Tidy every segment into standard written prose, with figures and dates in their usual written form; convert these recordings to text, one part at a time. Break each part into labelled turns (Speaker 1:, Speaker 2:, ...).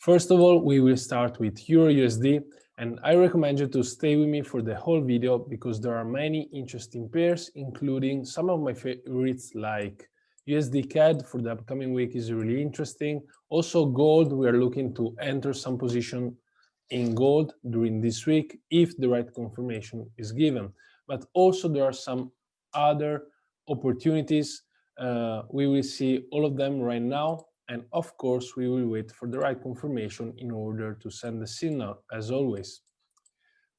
Speaker 1: First of all, we will start with EURUSD, and I recommend you to stay with me for the whole video because there are many interesting pairs, including some of my favorites like USD CAD for the upcoming week is really interesting. Also gold, we are looking to enter some position in gold during this week if the right confirmation is given. But also there are some other opportunities. We will see all of them right now. And of course, we will wait for the right confirmation in order to send the signal, as always.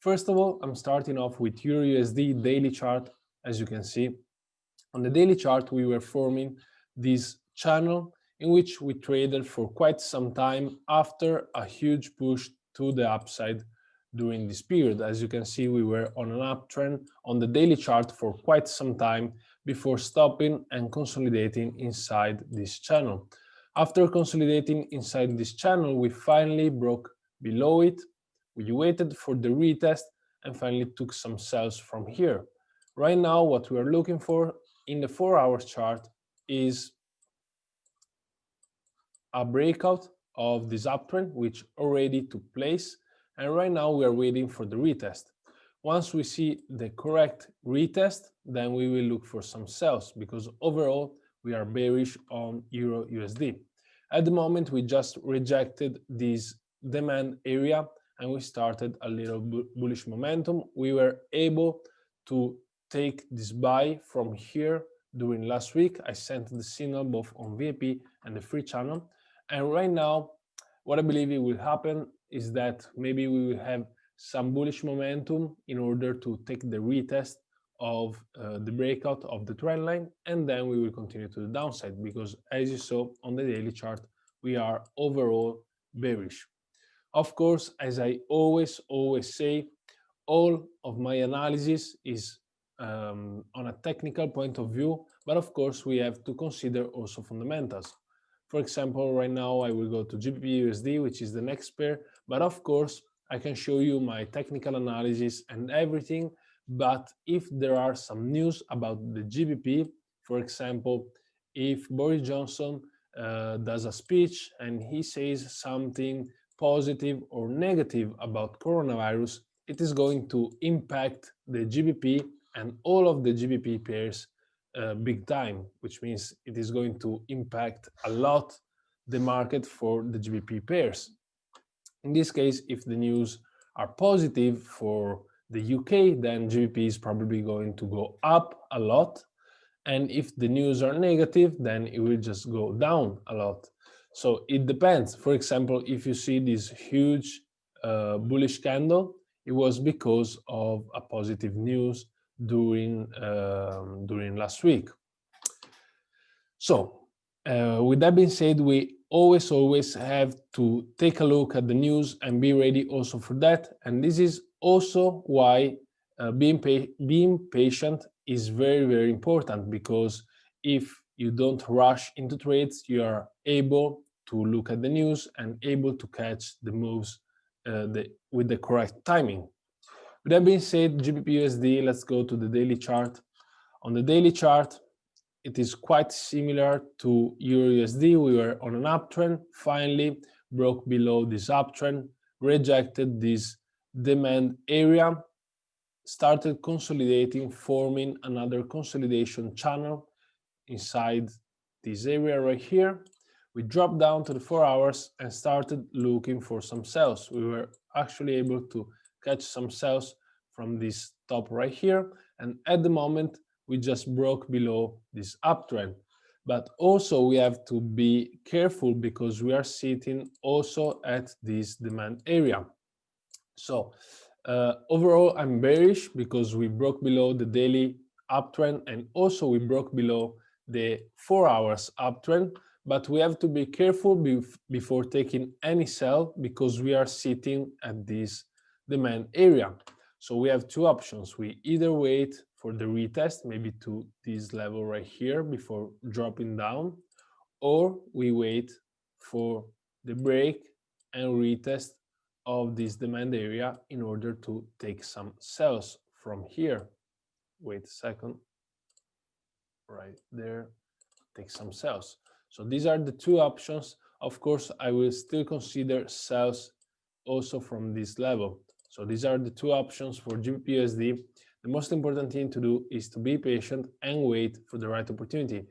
Speaker 1: First of all, I'm starting off with EURUSD daily chart. As you can see, on the daily chart, we were forming this channel in which we traded for quite some time after a huge push to the upside during this period. As you can see, we were on an uptrend on the daily chart for quite some time before stopping and consolidating inside this channel. After consolidating inside this channel, we finally broke below it. We waited for the retest and finally took some sells from here. Right now, what we are looking for in the 4-hour chart is a breakout of this uptrend, which already took place. And right now we are waiting for the retest. Once we see the correct retest, then we will look for some sells because overall we are bearish on EURUSD. At the moment, we just rejected this demand area and we started a little bullish momentum. We were able to take this buy from here during last week. I sent the signal both on VIP and the free channel. And right now, what I believe it will happen is that maybe we will have some bullish momentum in order to take the retest of the breakout of the trend line, and then we will continue to the downside because as you saw on the daily chart, we are overall bearish. Of course, as I always say, all of my analysis is on a technical point of view, but of course we have to consider also fundamentals. For example, right now I will go to GBPUSD, which is the next pair, but of course I can show you my technical analysis and everything. But if there are some news about the GBP, for example, if Boris Johnson does a speech and he says something positive or negative about coronavirus, it is going to impact the GBP and all of the GBP pairs big time, which means it is going to impact a lot the market for the GBP pairs. In this case, if the news are positive for the UK, then GBP is probably going to go up a lot. And if the news are negative, then it will just go down a lot. So it depends. For example, if you see this huge bullish candle, it was because of a positive news during last week. So with that being said, we always have to take a look at the news and be ready also for that. And this is also why being patient is very important, because if you don't rush into trades, you are able to look at the news and able to catch the moves with the correct timing. With that being said, GBPUSD, let's go to the daily chart. On the daily chart, it is quite similar to EURUSD. We were on an uptrend, finally broke below this uptrend, rejected this demand area, started consolidating, forming another consolidation channel inside this area right here. We dropped down to the 4 hours and started looking for some sells. We were actually able to catch some sells from this top right here, and at the moment we just broke below this uptrend. But also we have to be careful because we are sitting also at this demand area. So overall I'm bearish because we broke below the daily uptrend and also we broke below the 4 hours uptrend. But we have to be careful before taking any sell because we are sitting at this demand area. So we have two options. We either wait for the retest, maybe to this level right here before dropping down, or we wait for the break and retest of this demand area in order to take some sells from here. Wait a second, right there, take some sells. So these are the two options. of course, I will still consider sells also from this level. So these are the two options for GBPUSD. The most important thing to do is to be patient and wait for the right opportunity.